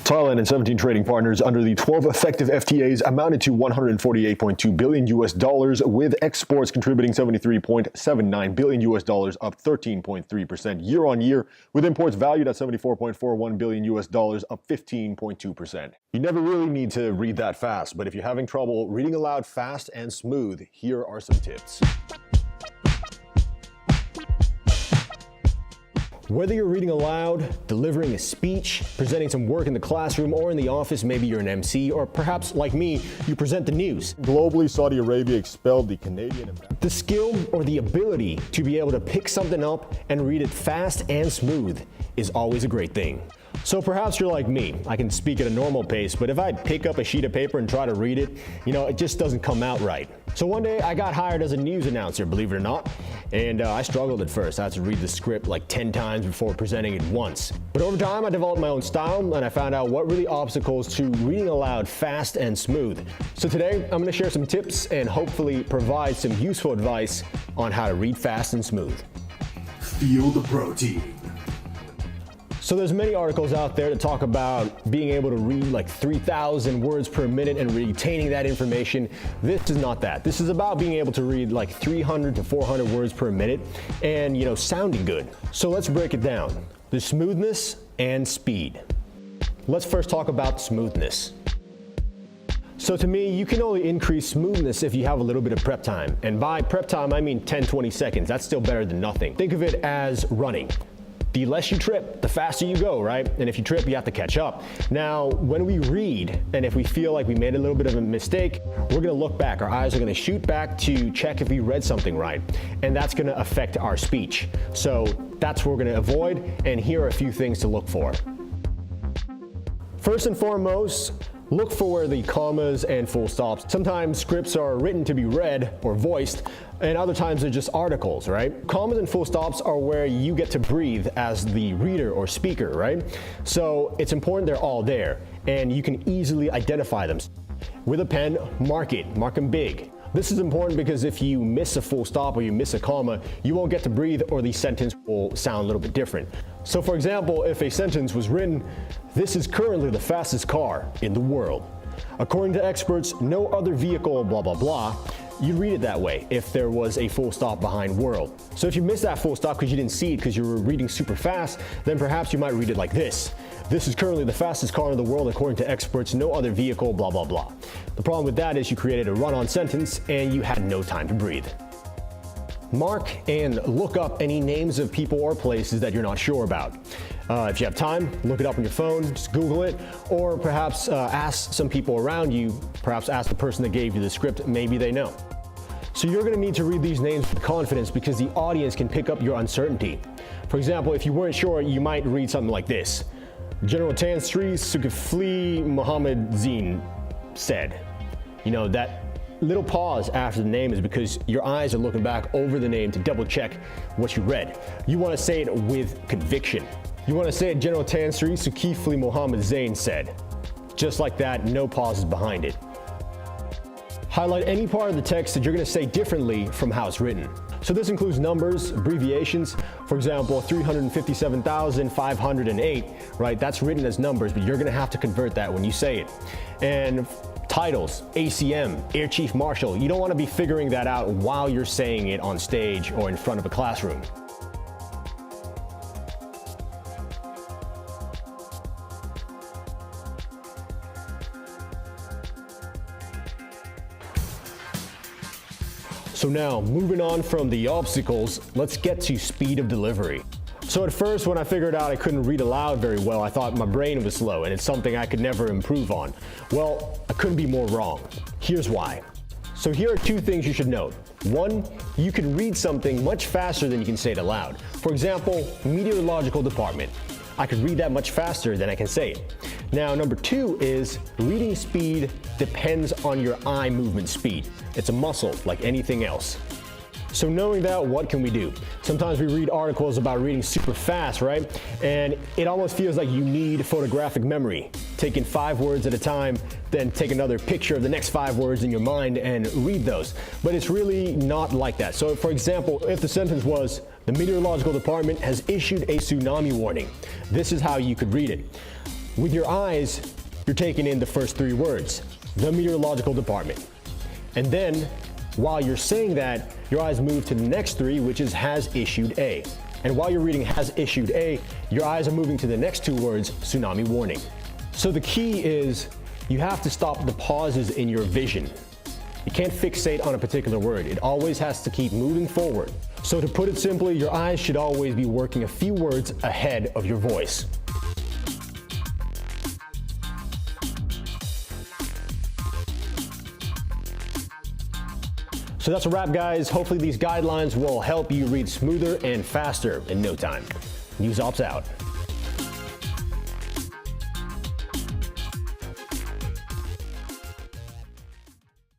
Thailand and 17 trading partners under the 12 effective FTAs amounted to $148.2 billion with exports contributing $73.79 billion up 13.3% year on year, with imports valued at $74.41 billion up 15.2%. You never really need to read that fast, but if you're having trouble reading aloud fast and smooth, here are some tips. Whether you're reading aloud, delivering a speech, presenting some work in the classroom or in the office, maybe you're an MC, or perhaps like me, you present the news. Globally, Saudi Arabia expelled the Canadian. The skill or the ability to be able to pick something up and read it fast and smooth is always a great thing. So perhaps you're like me. I can speak at a normal pace, but if I pick up a sheet of paper and try to read it, it just doesn't come out right. So one day I got hired as a news announcer, believe it or not, and I struggled at first. I had to read the script like 10 times before presenting it once. But over time I developed my own style and I found out what really obstacles to reading aloud fast and smooth. So today I'm going to share some tips and hopefully provide some useful advice on how to read fast and smooth. Feel the protein. So there's many articles out there that talk about being able to read like 3,000 words per minute and retaining that information. This is not that. This is about being able to read like 300 to 400 words per minute and, sounding good. So let's break it down. The smoothness and speed. Let's first talk about smoothness. So to me, you can only increase smoothness if you have a little bit of prep time. And by prep time, I mean 10-20 seconds. That's still better than nothing. Think of it as running. The less you trip, the faster you go, right? And if you trip, you have to catch up. Now, when we read, and if we feel like we made a little bit of a mistake, we're gonna look back. Our eyes are gonna shoot back to check if we read something right. And that's gonna affect our speech. So that's what we're gonna avoid, and here are a few things to look for. First and foremost, look for where the commas and full stops. Sometimes scripts are written to be read or voiced, and other times they're just articles, right? Commas and full stops are where you get to breathe as the reader or speaker, right? So it's important they're all there, and you can easily identify them. With a pen, mark them big. This is important because if you miss a full stop or you miss a comma, you won't get to breathe or the sentence will sound a little bit different. So for example, if a sentence was written, "This is currently the fastest car in the world. According to experts, no other vehicle, blah, blah, blah," you'd read it that way if there was a full stop behind world. So if you missed that full stop because you didn't see it because you were reading super fast, then perhaps you might read it like this. "This is currently the fastest car in the world according to experts, no other vehicle, blah, blah, blah." The problem with that is you created a run-on sentence and you had no time to breathe. Mark and look up any names of people or places that you're not sure about. If you have time, look it up on your phone, just Google it, or perhaps ask some people around you, perhaps ask the person that gave you the script, maybe they know. So you're gonna need to read these names with confidence because the audience can pick up your uncertainty. For example, if you weren't sure, you might read something like this. General Tan Sri Zulkifli Mohammed Zine said. That little pause after the name is because your eyes are looking back over the name to double check what you read. You want to say it with conviction. You want to say it, General Tan Sri Zulkifli Mohammed Zine said. Just like that, no pauses behind it. Highlight any part of the text that you're going to say differently from how it's written. So this includes numbers, abbreviations. For example, 357,508, right? That's written as numbers, but you're going to have to convert that when you say it. And titles, ACM, Air Chief Marshal. You don't want to be figuring that out while you're saying it on stage or in front of a classroom. So now, moving on from the obstacles, let's get to speed of delivery. So at first, when I figured out I couldn't read aloud very well, I thought my brain was slow and it's something I could never improve on. Well, I couldn't be more wrong. Here's why. So here are two things you should note. One, you can read something much faster than you can say it aloud. For example, meteorological department. I could read that much faster than I can say it. Now, number two is reading speed depends on your eye movement speed. It's a muscle like anything else. So knowing that, what can we do? Sometimes we read articles about reading super fast, right? And it almost feels like you need photographic memory. Taking 5 words at a time, then take another picture of the next 5 words in your mind and read those. But it's really not like that. So for example, if the sentence was, "The meteorological department has issued a tsunami warning," this is how you could read it. With your eyes, you're taking in the first 3 words, the meteorological department. And then, while you're saying that, your eyes move to the next 3, which is has issued a. And while you're reading has issued a, your eyes are moving to the next 2 words, tsunami warning. So the key is you have to stop the pauses in your vision. You can't fixate on a particular word. It always has to keep moving forward. So to put it simply, your eyes should always be working a few words ahead of your voice. So that's a wrap, guys. Hopefully these guidelines will help you read smoother and faster in no time. NewsOps out.